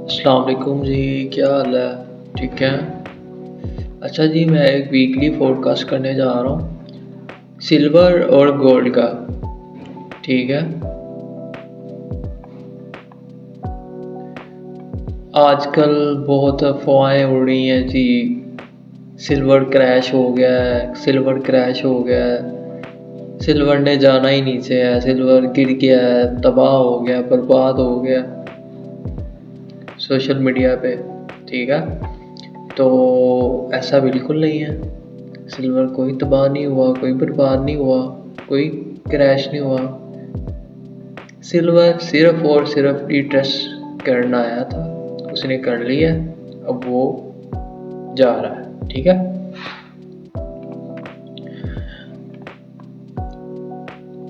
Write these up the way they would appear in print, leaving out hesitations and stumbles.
अस्सलाम वालेकुम जी। क्या हाल है? ठीक है। अच्छा जी, मैं एक वीकली फोरकास्ट करने जा रहा हूँ सिल्वर और गोल्ड का। ठीक है। आजकल बहुत अफवाहें उड़ रही हैं जी। सिल्वर क्रैश हो गया है, सिल्वर क्रैश हो गया है, सिल्वर ने जाना ही नीचे है, सिल्वर गिर गया है, तबाह हो गया, बर्बाद हो गया सोशल मीडिया पे। ठीक है। तो ऐसा बिल्कुल नहीं है। सिल्वर कोई तबाह नहीं हुआ, कोई बर्बाद नहीं हुआ, कोई क्रैश नहीं हुआ। सिल्वर सिर्फ और सिर्फ रीटेस्ट करना आया था, उसने कर लिया, अब वो जा रहा है। ठीक है।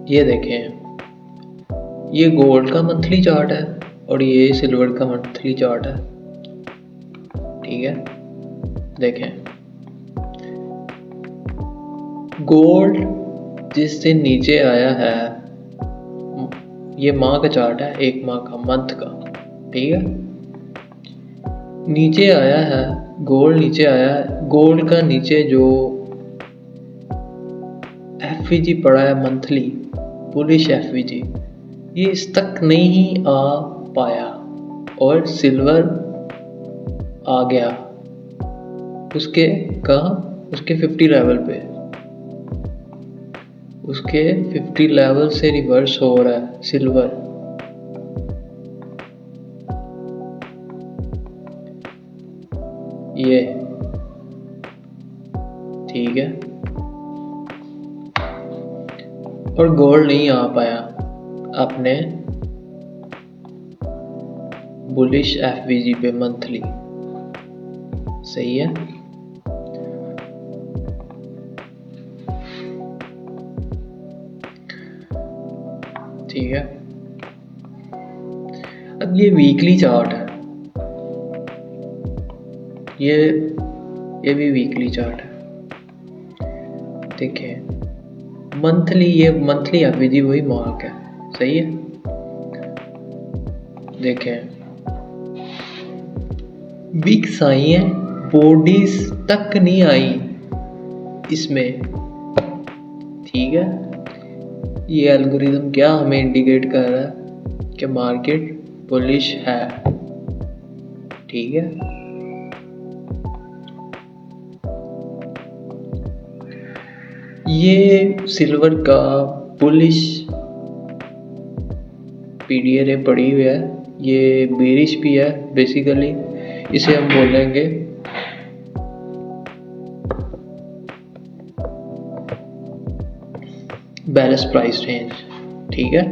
ये देखें, ये गोल्ड का मंथली चार्ट है और ये सिल्वर का मंथली चार्ट है। ठीक है। देखें, गोल्ड जिस दिन नीचे आया है, ये माह का चार्ट है, एक माह का, मंथ का। ठीक है। नीचे आया है, गोल्ड नीचे आया है। गोल्ड का नीचे जो एफवीजी पड़ा है मंथली, बुलिश एफवीजी, ये इस तक नहीं आ पाया और सिल्वर आ गया उसके कहाँ, उसके 50 लेवल पे। उसके 50 लेवल से रिवर्स हो रहा है सिल्वर। ये ठीक है। और गोल्ड नहीं आ पाया अपने बुलिश एफवीजी पे मंथली। सही है। ठीक है। अब ये वीकली चार्ट है, ये भी वीकली चार्ट है। देखिए, मंथली, ये मंथली एफवीजी वही मार्क है। सही है। देखें, वीक्स आई हैं, बॉडीज तक नहीं आई इसमें। ठीक है। ये एल्गोरिदम क्या हमें इंडिकेट कर रहा है कि मार्केट बुलिश है। ठीक है। ये सिल्वर का बुलिश पीडीआर पड़ी हुई है, ये बेरिश भी है बेसिकली। इसे हम बोलेंगे बेरिश प्राइस रेंज। ठीक है।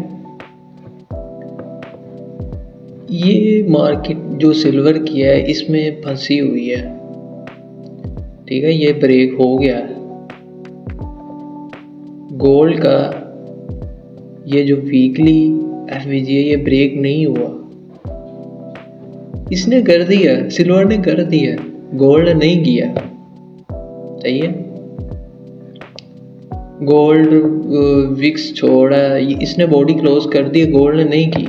ये मार्केट जो सिल्वर की है इसमें फंसी हुई है। ठीक है। ये ब्रेक हो गया है। गोल्ड का ये जो वीकली एफवीजी है, ये ब्रेक नहीं हुआ। इसने कर दिया, सिल्वर ने कर दिया, गोल्ड ने नहीं किया। सही है। गोल्ड विक्स छोड़ा, इसने बॉडी क्लोज कर दी, गोल्ड ने नहीं की।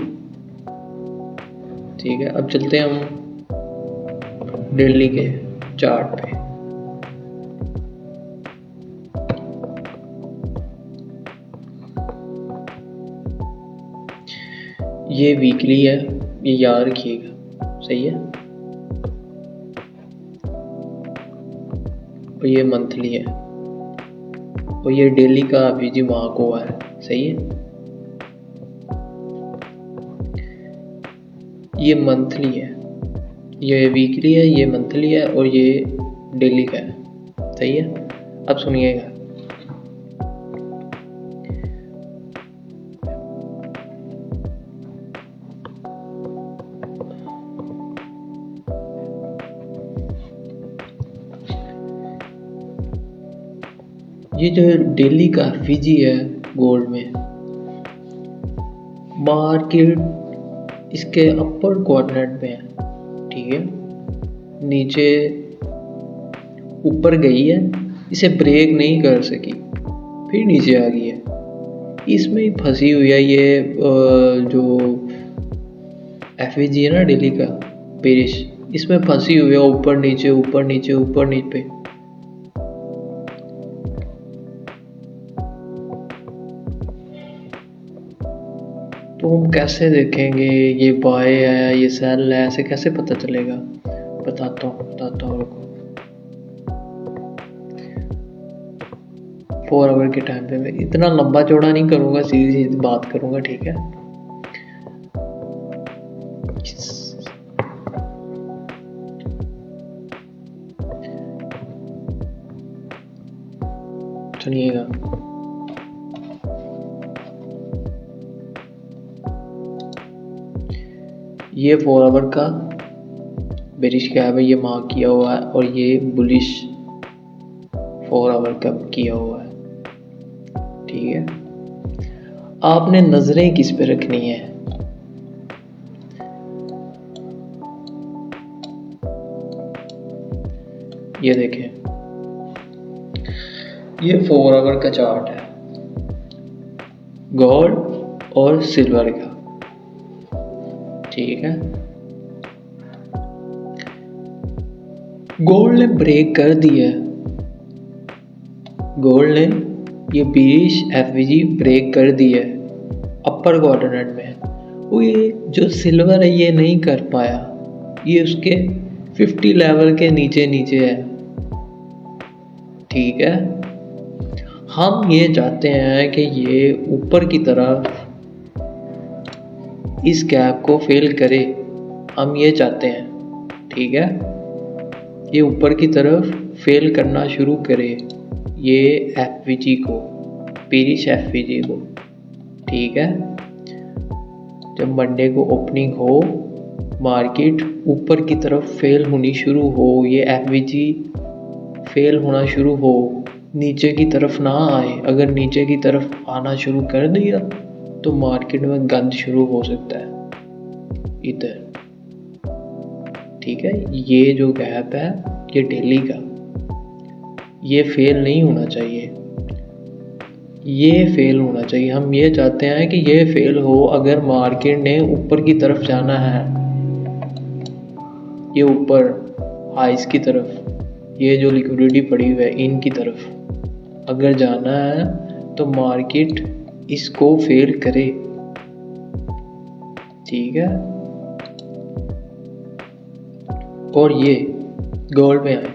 ठीक है। अब चलते हैं हम डेली के चार्ट पे। ये वीकली है, ये याद रखिएगा। सही है। और ये मंथली है और ये डेली का एफवीजी मार्क हुआ है। सही है। ये मंथली है, ये वीकली है, ये मंथली है और ये डेली का है। सही है। अब सुनिएगा, ये जो डेली का एफवीजी है गोल्ड में, मार्केट इसके अपर क्वाड्रेंट में है। ठीक है। नीचे ऊपर गई है, इसे ब्रेक नहीं कर सकी, फिर नीचे आ गई है। इसमें ही फंसी हुई है ये जो एफवीजी है ना डेली का, बेरिश इसमें फंसी हुई है, ऊपर नीचे ऊपर नीचे ऊपर नीचे। तो हम कैसे देखेंगे ये बाय है ये सेल है, ऐसे कैसे पता चलेगा? बताता हूँ रुको। 4 आवर के टाइम पे मैं इतना लंबा चौड़ा नहीं करूँगा, सीधी सीधी बात करूँगा, ठीक है? सुनिएगा, ये 4 आवर का बेरिश कैप है, ये मार्क किया हुआ है, और ये बुलिश 4 आवर का किया हुआ है, ठीक है? आपने नजरें किस पे रखनी है? ये देखें, ये 4 आवर का चार्ट है गोल्ड और सिल्वर का, ठीक है? गोल्ड ने ब्रेक कर दिया, गोल्ड ने ये बेरिश एफवीजी ब्रेक कर दिया अपर क्वाड्रेंट में। वो ये जो सिल्वर है ये नहीं कर पाया, ये उसके 50 लेवल के नीचे नीचे है, ठीक है? हम ये चाहते हैं कि ये ऊपर की तरफ इस गैप को फेल करे, हम ये चाहते हैं, ठीक है? ये ऊपर की तरफ फेल करना शुरू करे, ये एफवीजी को, बेरिश एफवीजी को, ठीक है? जब मंडे को ओपनिंग हो, मार्केट ऊपर की तरफ फेल होनी शुरू हो, ये एफवीजी फेल होना शुरू हो, नीचे की तरफ ना आए, अगर नीचे की तरफ आना शुरू कर दिया तो मार्केट में गंद शुरू हो सकता है इधर, ठीक है? ये जो गैप है ये डेली का, ये फेल नहीं होना चाहिए, ये फेल होना चाहिए। हम ये चाहते हैं कि ये फेल हो। अगर मार्केट ने ऊपर की तरफ जाना है, ये ऊपर हाइस की तरफ, ये जो लिक्विडिटी पड़ी हुई है इनकी तरफ अगर जाना है तो मार्केट इसको फेल करे, ठीक है? और ये गोल्ड में आए,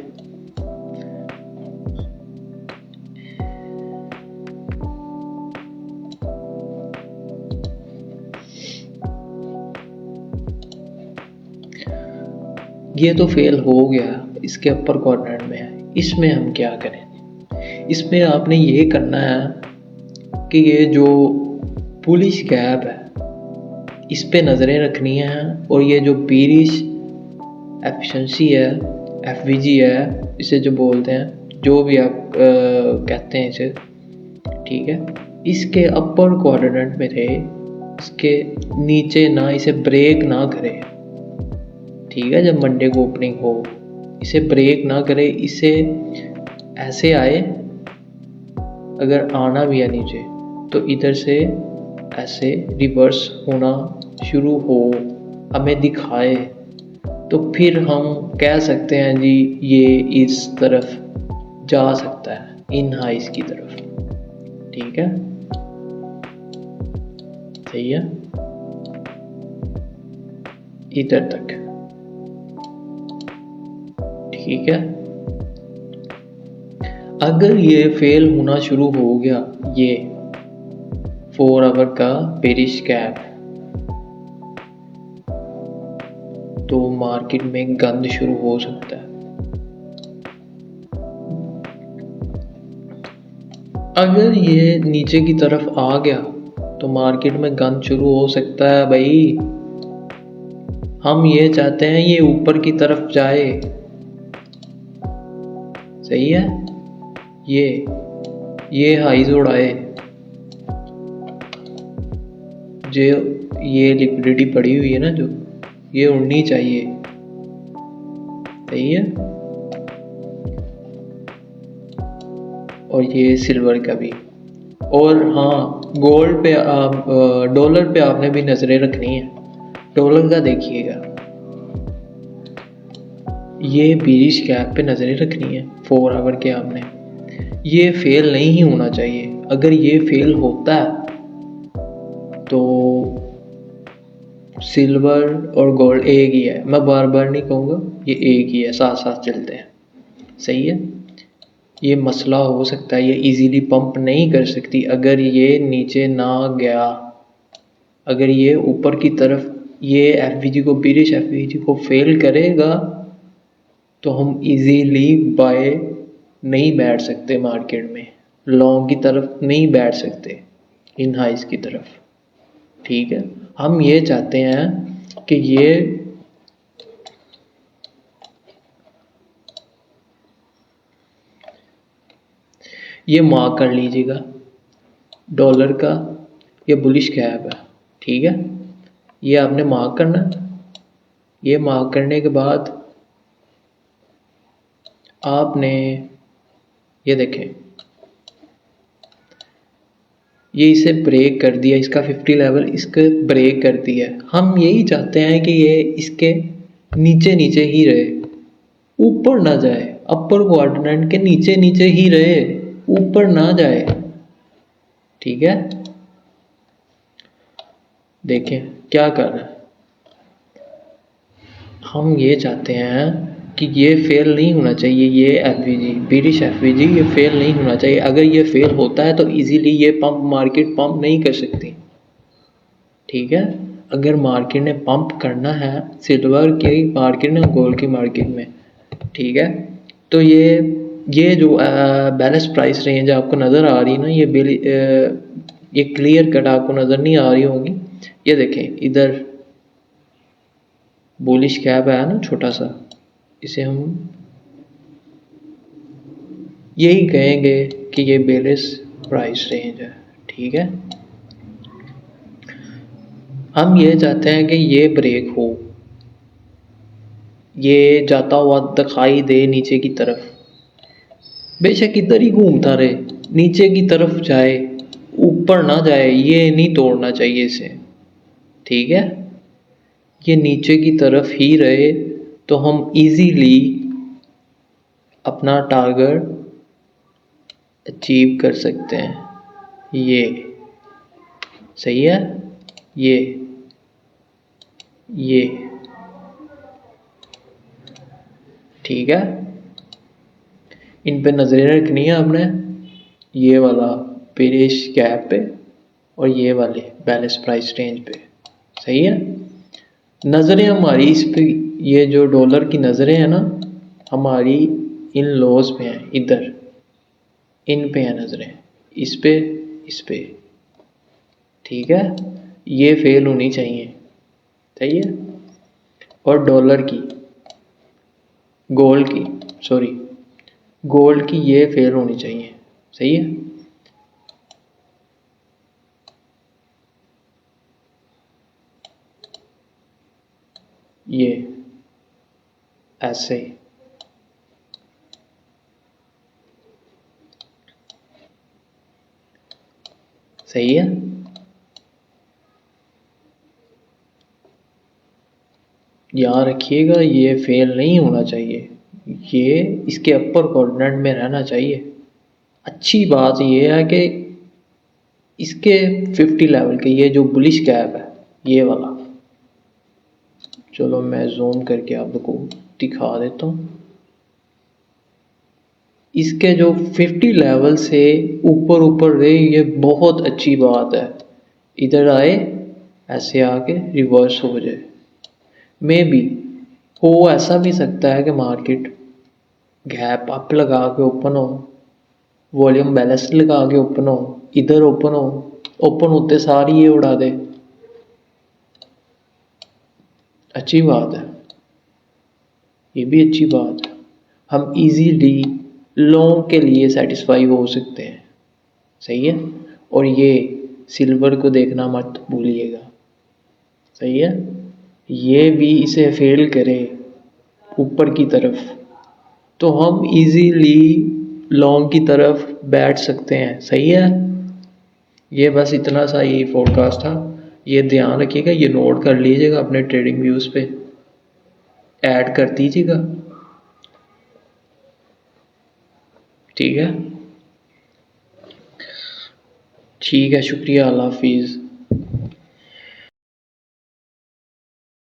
ये तो फेल हो गया, इसके अपर क्वाड्रेंट में है, इसमें हम क्या करें? इसमें आपने ये करना है कि ये जो बुलिश गैप है इस पे नज़रें रखनी है, और ये जो बेरिश एफिशिएंसी है, एफवीजी है, इसे जो बोलते हैं, जो भी आप कहते हैं इसे, ठीक है? इसके अपर क्वाड्रेंट में रहे, इसके नीचे ना, इसे ब्रेक ना करे, ठीक है? जब मंडे को ओपनिंग हो इसे ब्रेक ना करे, इसे ऐसे आए, अगर आना भी है नीचे तो इधर से ऐसे रिवर्स होना शुरू हो, हमें दिखाए, तो फिर हम कह सकते हैं जी ये इस तरफ जा सकता है, इन हाइस की तरफ, ठीक है? सही है? इधर तक, ठीक है? अगर ये फेल होना शुरू हो गया, ये 4 आवर का बेरिश गैप, तो मार्केट में गंद शुरू हो सकता है। अगर ये नीचे की तरफ आ गया तो मार्केट में गंद शुरू हो सकता है भाई। हम ये चाहते हैं ये ऊपर की तरफ जाए, सही है? ये हाइज उड़ाए, जो ये लिक्विडिटी पड़ी हुई है ना, जो ये उड़नी चाहिए, सही है? और ये सिल्वर का भी। और हाँ, गोल्ड पे डॉलर पे आपने भी नजरें रखनी है। डॉलर का देखिएगा, ये बीरिश गैप पे नज़रें रखनी है 4 आवर के आपने। ये फेल नहीं होना चाहिए। अगर ये फेल होता है तो सिल्वर और गोल्ड एक ही है। मैं बार बार नहीं कहूँगा, ये एक ही है, साथ साथ चलते हैं। सही है। ये मसला हो सकता है, ये इजीली पंप नहीं कर सकती। अगर ये नीचे ना गया, अगर ये ऊपर की तरफ ये एफवीजी को, बीरिश एफवीजी को फेल करेगा तो हम इजीली बाय नहीं बैठ सकते मार्केट में, लॉन्ग की तरफ नहीं बैठ सकते, इन हाइज की तरफ। ठीक है। हम ये चाहते हैं कि ये मार्क कर लीजिएगा डॉलर का, ये बुलिश गैप है। ठीक है। ये आपने मार्क करना। ये मार्क करने के बाद आपने ये देखें, ये इसे ब्रेक कर दिया, इसका 50 लेवल इसके ब्रेक कर दिया। हम यही चाहते हैं कि ये इसके नीचे नीचे ही रहे, ऊपर ना जाए, अपर क्वाड्रेंट के नीचे नीचे ही रहे, ऊपर ना जाए। ठीक है। देखें क्या कर रहा है। हम ये चाहते हैं कि ये फेल नहीं होना चाहिए, ये एफवीजी, बीरिश एफवीजी, ये फेल नहीं होना चाहिए। अगर ये फेल होता है तो इजीली ये पंप मार्केट पंप नहीं कर सकती। ठीक है। अगर मार्केट ने पंप करना है सिल्वर की मार्केट में, गोल्ड की मार्केट में, ठीक है, तो ये जो बैलेंस प्राइस रेंज आपको नज़र आ रही है ना, ये क्लियर कट आपको नज़र नहीं आ रही होगी। ये देखें, इधर बुलिश गैप है ना छोटा सा, इसे हम यही कहेंगे कि ये बेरिश प्राइस रेंज है। ठीक है। हम ये चाहते हैं कि ये ब्रेक हो, ये जाता हुआ दिखाई दे नीचे की तरफ, बेशक इधर ही घूमता रहे, नीचे की तरफ जाए, ऊपर ना जाए। ये नहीं तोड़ना चाहिए इसे। ठीक है। ये नीचे की तरफ ही रहे तो हम इजीली अपना टारगेट अचीव कर सकते हैं। ये सही है। ये ठीक है। इन पे नजरें रखनी है आपने, ये वाला बेरिश गैप पे और ये वाले बैलेंस प्राइस रेंज पे। सही है। नजरें हमारी इस पे, ये जो डॉलर की नजरें हैं ना हमारी इन लॉस पे हैं, इधर इन पे हैं नजरें, इस पे। ठीक है। ये फेल होनी चाहिए। सही है। और डॉलर की, गोल्ड की ये फेल होनी चाहिए। सही है। ये ऐसे सही है। याद रखिएगा ये फेल नहीं होना चाहिए, ये इसके अपर क्वाड्रेंट में रहना चाहिए। अच्छी बात ये है कि इसके 50 लेवल के ये जो बुलिश गैप है ये वाला, चलो मैं जूम करके आपको दिखा देता हूँ। इसके जो 50 लेवल से ऊपर रहे, ये बहुत अच्छी बात है। इधर आए, ऐसे आके रिवर्स हो जाए। मे बी हो ऐसा भी सकता है कि मार्केट गैप अप लगा के ओपन हो, वॉल्यूम बैलेंस लगा के ओपन हो, इधर ओपन हो, ओपन होते सारी ये उड़ा दे। अच्छी बात है, ये भी अच्छी बात है। हम इजीली लॉन्ग के लिए सेटिस्फाई हो सकते हैं। सही है। और ये सिल्वर को देखना मत भूलिएगा। सही है। ये भी इसे फेल करे ऊपर की तरफ तो हम इजीली लॉन्ग की तरफ बैठ सकते हैं। सही है। ये बस इतना सा ही फोरकास्ट था, ये ध्यान रखिएगा, ये नोट कर लीजिएगा, अपने ट्रेडिंग व्यूज़ पे ऐड कर दीजिएगा। ठीक है, ठीक है, शुक्रिया, अल्लाह हाफिज़।